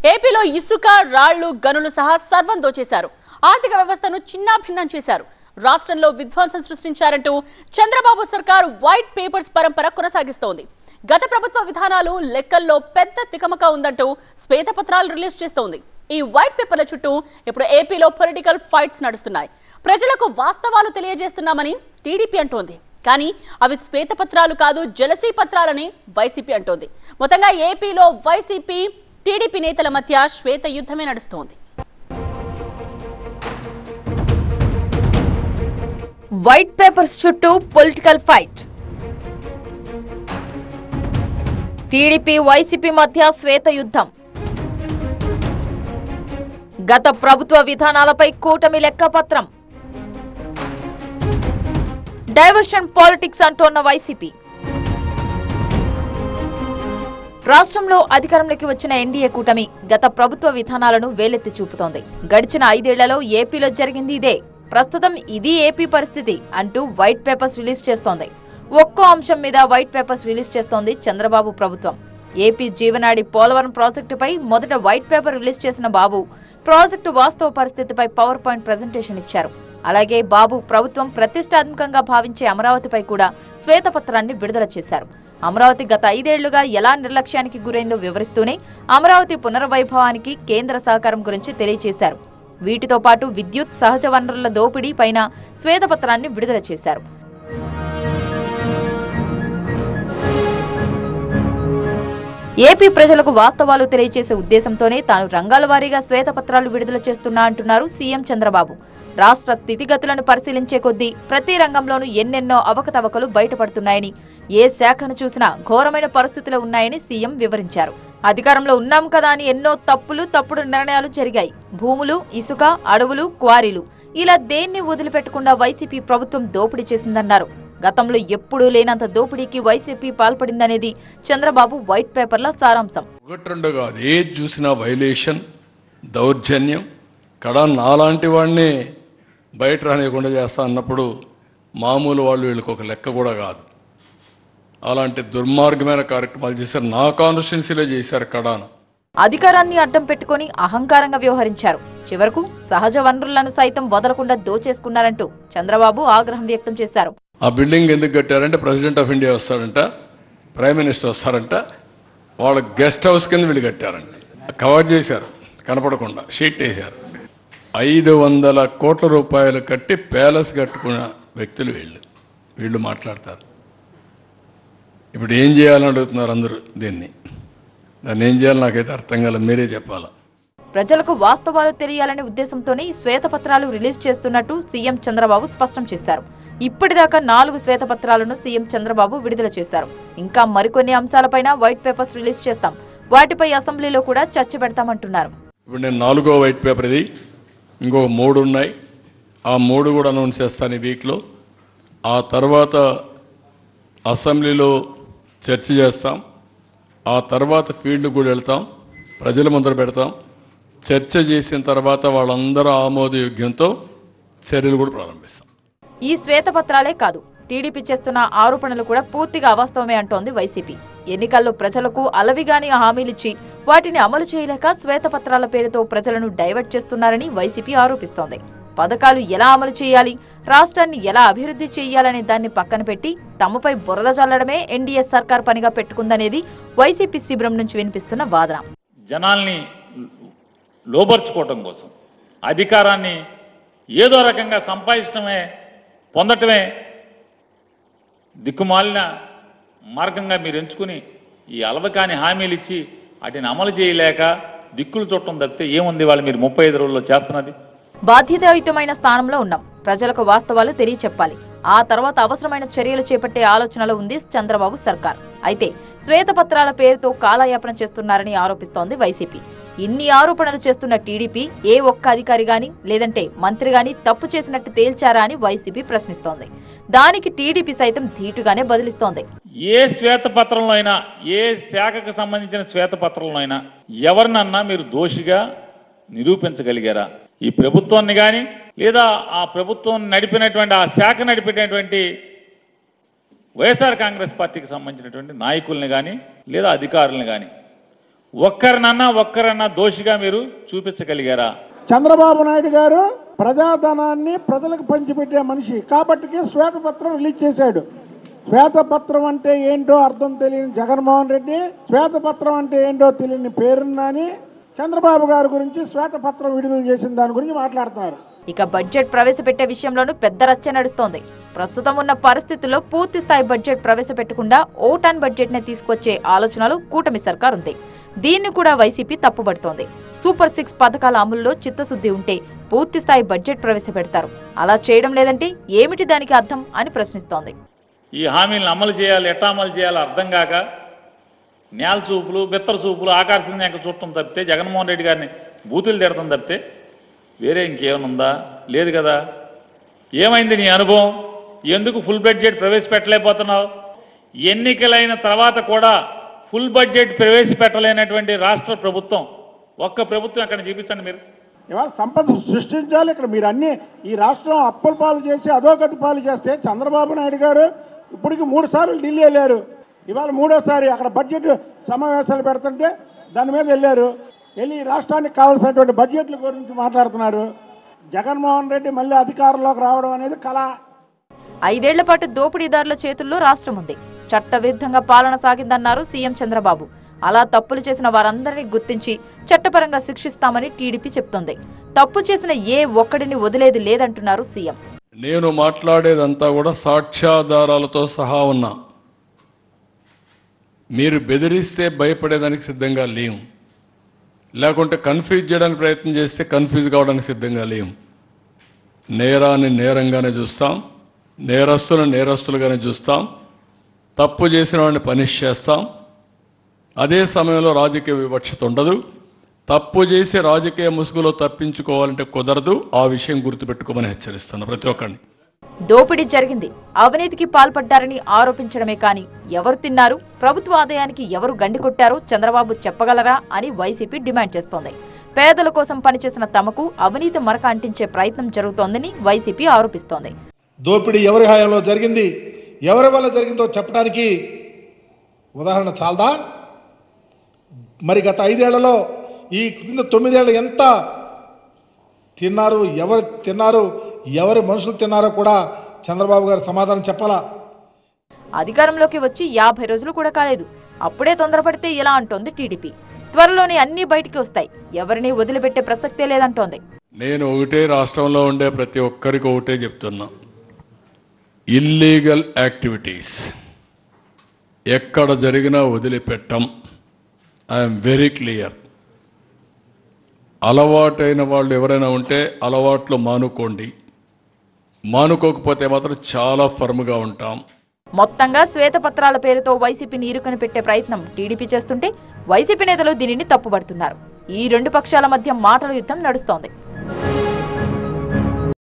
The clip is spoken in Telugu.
ఏపీలో ఇసుక, రాళ్లు, గనులు సహా సర్వం దోచేశారు. ఆర్థిక వ్యవస్థను చిన్నాభిన్నం చేశారు. రాష్ట్రంలో విధ్వంసం సృష్టించారంటూ చంద్రబాబు సర్కార్ వైట్ పేపర్స్ పరంపర కొనసాగిస్తోంది. గత ప్రభుత్వ విధానాలు లెక్కల్లో పెద్ద తికమక ఉందంటూ శ్వేతపత్రాలు రిలీజ్ చేస్తోంది. ఈ వైట్ పేపర్ల చుట్టూ ఇప్పుడు ఏపీలో పొలిటికల్ ఫైట్స్ నడుస్తున్నాయి. ప్రజలకు వాస్తవాలు తెలియజేస్తున్నామని టీడీపీ అంటోంది. కానీ అవి శ్వేతపత్రాలు కాదు, జలసీ పత్రాలని వైసీపీ అంటోంది. మొత్తంగా ఏపీలో వైసీపీ, టీడీపీ నేతల మధ్య శ్వేత యుద్ధమే నడుస్తోంది. వైట్ పేపర్స్ చుట్టూ పొలిటికల్ ఫైట్. టీడీపీ, వైసీపీ మధ్య శ్వేత యుద్ధం. గత ప్రభుత్వ విధానాలపై కూటమి లెక్కపత్రం. డైవర్షన్ పాలిటిక్స్ అంటోన్న వైసీపీ. రాష్ట్రంలో అధికారంలోకి వచ్చిన ఎన్డీఏ కూటమి గత ప్రభుత్వ విధానాలను వేలెత్తి చూపుతోంది. గడిచిన 5 ఏళ్లలో ఏపీలో జరిగింది ఇదే, ప్రస్తుతం ఇది ఏపీ పరిస్థితి అంటూ వైట్ పేపర్స్ రిలీజ్ చేస్తోంది. ఒక్కో అంశం మీద వైట్ పేపర్స్ రిలీజ్ చేస్తోంది చంద్రబాబు ప్రభుత్వం. ఏపీ జీవనాడి పోలవరం ప్రాజెక్టుపై మొదట వైట్ పేపర్ రిలీజ్ చేసిన బాబు ప్రాజెక్టు వాస్తవ పరిస్థితిపై పవర్ పాయింట్ ప్రెజెంటేషన్ ఇచ్చారు. అలాగే బాబు ప్రభుత్వం ప్రతిష్టాత్మకంగా భావించే అమరావతిపై కూడా శ్వేతపత్రాన్ని విడుదల చేశారు. అమరావతి గత 5 ఏళ్లుగా ఎలా నిర్లక్ష్యానికి గురైందో వివరిస్తూనే అమరావతి పునర్వైభవానికి కేంద్ర సహకారం గురించి తెలియజేశారు. వీటితో పాటు విద్యుత్, సహజ వనరుల దోపిడీ పైన శ్వేతపత్రాన్ని విడుదల చేశారు. ఏపీ ప్రజలకు వాస్తవాలు తెలియజేసే ఉద్దేశంతోనే తాను రంగాల వారీగా శ్వేతపత్రాలు విడుదల చేస్తున్నా అంటున్నారు సీఎం చంద్రబాబు. రాష్ట్ర స్థితిగతులను పరిశీలించే కొద్దీ ప్రతి రంగంలోనూ ఎన్నెన్నో అవకతవకలు బయటపడుతున్నాయని, ఏ శాఖను చూసినా ఘోరమైన పరిస్థితులు ఉన్నాయని సీఎం వివరించారు. అధికారంలో ఉన్నాం కదా అని ఎన్నో తప్పుడు నిర్ణయాలు జరిగాయి. భూములు, ఇసుక, అడవులు, క్వారీలు ఇలా దేన్ని వదిలిపెట్టకుండా వైసీపీ ప్రభుత్వం దోపిడీ చేసిందన్నారు. గతంలో ఎప్పుడూ లేనంత దోపిడీకి వైసీపీ పాల్పడిందనేది చంద్రబాబు వైట్ పేపర్ల సారాంశం. ఏది చూసినా వైలేషన్, దౌర్జన్యం, కడా నాలాంటి వాడిని బయట రానియకుండా చేస్తా అన్నప్పుడు మామూలు వాళ్ళు వీళ్ళకి ఒక లెక్క కూడా కాదు. అలాంటి దుర్మార్గమైన కార్యక్రమాలు చేశారు. నా కాన్స్టిట్యున్సీలో చేశారు. కడాను అధికారాన్ని అడ్డం పెట్టుకుని అహంకారంగా వ్యవహరించారు. చివరకు సహజ వనరులను సైతం వదలకుండా దోచేసుకున్నారంటూ చంద్రబాబు ఆగ్రహం వ్యక్తం చేశారు. ఆ బిల్డింగ్ ఎందుకు కట్టారంటే ప్రెసిడెంట్ ఆఫ్ ఇండియా వస్తారంట, ప్రైమ్ మినిస్టర్ వస్తారంట, వాళ్ళ గెస్ట్ హౌస్ కింద వీళ్ళు కట్టారంట. కవర్ చేశారు, కనపడకుండా షీట్ వేశారు. 500 కోట్ల రూపాయలు కట్టి ప్యాలెస్ కట్టుకున్న వ్యక్తులు వీళ్ళు మాట్లాడతారు. ఇప్పుడు ఏం చేయాలని అడుగుతున్నారు అందరూ. దాన్ని ఏం చేయాలి నాకైతే అర్థం కాలేదు, మీరే చెప్పాలా. ప్రజలకు వాస్తవాలు తెలియాలనే ఉద్దేశంతోనే ఈ శ్వేతపత్రాలు రిలీజ్ చేస్తున్నట్టు సీఎం చంద్రబాబు స్పష్టం చేశారు. ఇప్పటిదాకా 4 శ్వేతపత్రాలను సీఎం చంద్రబాబు విడుదల చేశారు. ఇంకా మరికొన్ని అంశాలపైన వైట్ పేపర్స్ రిలీజ్ చేస్తాం, వాటిపై అసెంబ్లీలో కూడా చర్చ పెడతామంటున్నారు. ఇప్పుడు నేను 4వ వైట్ పేపర్ ఇది, ఇంకో 3 ఉన్నాయి. ఆ 3 కూడా అనౌన్స్ చేస్తాను ఈ వీక్లో. ఆ తర్వాత అసెంబ్లీలో చర్చ చేస్తాం. ఆ తర్వాత ఫీల్డ్ కూడా వెళ్తాం, ప్రజల ముందర పెడతాం. చర్చ చేసిన తర్వాత వాళ్ళందరూ ఆమోదయోగ్యంతో చర్యలు కూడా ప్రారంభిస్తాం. ఈ శ్వేతపత్రాలే కాదు, టీడీపీ చేస్తున్న ఆరోపణలు కూడా పూర్తిగా అవాస్తవమే అంటోంది వైసీపీ. ఎన్నికల్లో ప్రజలకు అలవిగాని హామీలిచ్చి వాటిని అమలు చేయలేక శ్వేతపత్రాల పేరుతో ప్రజలను డైవర్ట్ చేస్తున్నారని వైసీపీ ఆరోపిస్తోంది. పథకాలు ఎలా అమలు చేయాలి, రాష్ట్రాన్ని ఎలా అభివృద్ధి చేయాలనే దాన్ని పక్కన పెట్టి తమపై బురద చల్లడమే ఎన్డీఏ సర్కార్ పనిగా పెట్టుకుందనేది వైసీపీ శిబిరం నుంచి వినిపిస్తున్న వాదన. జనాల్ని లోబర్చుకోవటం కోసం అధికారాన్ని ఏదో రకంగా సంపాదించడమే, పొందటమే దిక్కుమాలిన మార్గంగా మీరు ఎంచుకుని ఈ అలవకాని హామీలు ఇచ్చి వాటిని అమలు చేయలేక దిక్కులు చుట్టం తప్పితే ఏముంది వాళ్ళు మీరు 35 రోజుల్లో చేస్తున్నది? బాధ్యతాయుతమైన స్థానంలో ఉన్నాం, ప్రజలకు వాస్తవాలు తెలియచెప్పాలి, ఆ తర్వాత అవసరమైన చర్యలు చేపట్టే ఆలోచనలో ఉంది చంద్రబాబు సర్కార్. అయితే శ్వేతపత్రాల పేరుతో కాలయాపన చేస్తున్నారని ఆరోపిస్తోంది వైసీపీ. ఇన్ని ఆరోపణలు చేస్తున్న టీడీపీ ఏ ఒక్క అధికారి గాని లేదంటే మంత్రి గాని తప్పు చేసినట్టు తేల్చారా అని వైసీపీ ప్రశ్నిస్తోంది. దానికి టీడీపీ సైతం ధీటుగానే బదిలిస్తోంది. ఏ శ్వేతపత్రంలో అయినా, ఏ శాఖకు సంబంధించిన శ్వేతపత్రంలో అయినా ఎవరినన్నా మీరు దోషిగా నిరూపించగలిగారా? ఈ ప్రభుత్వాన్ని కానీ లేదా ఆ ప్రభుత్వం నడిపినటువంటి, ఆ శాఖ నడిపినటువంటి వైఎస్ఆర్ కాంగ్రెస్ పార్టీకి సంబంధించినటువంటి నాయకుల్ని కానీ లేదా అధికారులను కానీ ఒక్కరన్నా దోషిగా మీరు చూపించగలిగారా? చంద్రబాబు నాయుడు గారు ప్రజాధనాన్ని ప్రజలకు పంచిపెట్టే మనిషి కాబట్టి శ్వేతపత్రం రిలీజ్ చేశాడు. శ్వేతపత్రం అంటే ఏంటో అర్థం తెలియని జగన్మోహన్ రెడ్డి, శ్వేతపత్రం అంటే ఏంటో తెలియని పేరున్నాని చంద్రబాబు గారి గురించి శ్వేతపత్రం విడుదల చేసిన దాని గురించి మాట్లాడుతున్నారు. ఇక బడ్జెట్ ప్రవేశపెట్టే విషయంలోనూ పెద్ద రచ్చ నడుస్తోంది. ప్రస్తుతం ఉన్న పరిస్థితుల్లో పూర్తి స్థాయి బడ్జెట్ ప్రవేశపెట్టకుండా ఓటాన్ బడ్జెట్ నే తీసుకొచ్చే ఆలోచనలు కూటమి సర్కార్ ఉంది. దీన్ని కూడా వైసీపీ తప్పుపడుతోంది. సూపర్ 6 పథకాల అమలులో చిత్తశుద్ధి ఉంటే పూర్తి స్థాయి బడ్జెట్ ప్రవేశపెడతారు. అలా చేయడం లేదంటే ఏమిటి దానికి అర్థం అని ప్రశ్నిస్తోంది. ఈ హామీలను అమలు చేయాలి, ఎట్లా అమలు చేయాలో అర్థం కాక నేల చూపులు, బిత్తర చూపులు, ఆకాశం యొక్క చూడటం తప్పితే, జగన్మోహన్ రెడ్డి గారిని బూతులు తిడటం తప్పితే వేరే ఇంకేమనుందా? లేదు కదా. ఏమైంది నీ అనుభవం? ఎందుకు ఫుల్ బడ్జెట్ ప్రవేశపెట్టలేకపోతున్నావు? ఎన్నికలైన తర్వాత కూడా ఫుల్ బడ్జెట్ ప్రవేశపెట్టలేనటువంటి రాష్ట్ర ప్రభుత్వం, ఒక్క ప్రభుత్వం అక్కడ చూపించండి మీరు. ఇవాళ సంపద సృష్టించాలి. ఇక్కడ మీరు అన్ని ఈ రాష్ట్రం అప్పుల పాలు చేసి అధోగతి పాలు చేస్తే చంద్రబాబు నాయుడు గారు ఇప్పటికి 3 సార్లు ఢిల్లీ వెళ్ళారు. ఇవాళ 3వ అక్కడ బడ్జెట్ సమావేశాలు పెడుతుంటే దాని మీద వెళ్ళారు. వెళ్ళి రాష్ట్రానికి కావాల్సినటువంటి బడ్జెట్ల గురించి మాట్లాడుతున్నారు. జగన్మోహన్ రెడ్డి మళ్ళీ అధికారంలోకి రావడం అనేది కళ. 5 ఏళ్ల పాటు దోపిడీదారుల చేతుల్లో రాష్ట్రం ఉంది. చట్టవిరుద్ధంగా పాలన సాగిందన్నారు సీఎం చంద్రబాబు. అలా తప్పులు చేసిన వారందరినీ గుర్తించి చట్టపరంగా శిక్షిస్తామని టీడీపీ చెప్తోంది. తప్పు చేసిన ఏ ఒక్కడిని వదిలేది లేదంటున్నారు సీఎం. నేను మాట్లాడేదంతా కూడా సాక్ష్యాధారాలతో సహా ఉన్నా. మీరు బెదిరిస్తే భయపడేదానికి సిద్ధంగా లేవు, లేకుంటే కన్ఫ్యూజ్ చేయడానికి ప్రయత్నం చేస్తే కన్ఫ్యూజ్ కావడానికి సిద్ధంగా లేవు. నేరాన్ని నేరంగానే చూస్తాం, నేరస్తులను నేరస్తులుగానే చూస్తాం, తప్పు చేసిన వాడిని పనిష్ చేస్తాం. అదే సమయంలో రాజకీయ వివక్షత ఉండదు. తప్పు చేసి రాజకీయ ముసుగులో తప్పించుకోవాలంటే కుదరదు. ఆ విషయం గుర్తుపెట్టుకోమని హెచ్చరిస్తున్నా ప్రతి ఒక్కరిని. దోపిడీ జరిగింది, అవినీతికి పాల్పడ్డారని ఆరోపించడమే కానీ ఎవరు తిన్నారు, ప్రభుత్వ ఆదాయానికి ఎవరు గండి కొట్టారో చంద్రబాబు చెప్పగలరా అని వైసీపీ డిమాండ్ చేస్తోంది. పేదల కోసం పనిచేసిన తమకు అవినీతి మరక అంటించే ప్రయత్నం జరుగుతోందని వైసీపీ ఆరోపిస్తోంది. దోపిడీ ఎవరి హయాంలో జరిగింది, ఎవరి వల్ల జరిగిందో చెప్పడానికి ఉదాహరణ చాలదా? మరి గత 5 ఏళ్లలో ఈ క్రింద 9 ఏళ్ళు ఎంత తిన్నారు, ఎవరు తిన్నారు, ఎవరి మనుషులు తిన్నారో కూడా చంద్రబాబు గారు సమాధానం చెప్పాలా? అధికారంలోకి వచ్చి 50 రోజులు కూడా కాలేదు, అప్పుడే తొందరపడితే ఎలా అంటోంది టీడీపీ. త్వరలోనే అన్ని బయటికి వస్తాయి, ఎవరిని వదిలిపెట్టే ప్రసక్తే లేదంటోంది. నేను ఒకటే రాష్ట్రంలో ఉండే ప్రతి ఒక్కరికి ఒకటే చెప్తున్నా, ఇల్లీగల్ యాక్టివిటీస్ ఎక్కడ జరిగినా వదిలిపెట్టం. I'm very clear. అలవాటైన వాళ్ళు ఎవరైనా ఉంటే అలవాట్లు మానుకోండి, మానుకోకపోతే మాత్రం చాలా ఫర్మ్గా ఉంటాం. మొత్తంగా శ్వేతపత్రాల పేరుతో వైసీపీని ఇరుకని పెట్టే ప్రయత్నం టీడీపీ చేస్తుంటే వైసీపీ నేతలు దీనిని తప్పుపడుతున్నారు. ఈ 2 పక్షాల మధ్య మాటల యుద్ధం నడుస్తోంది.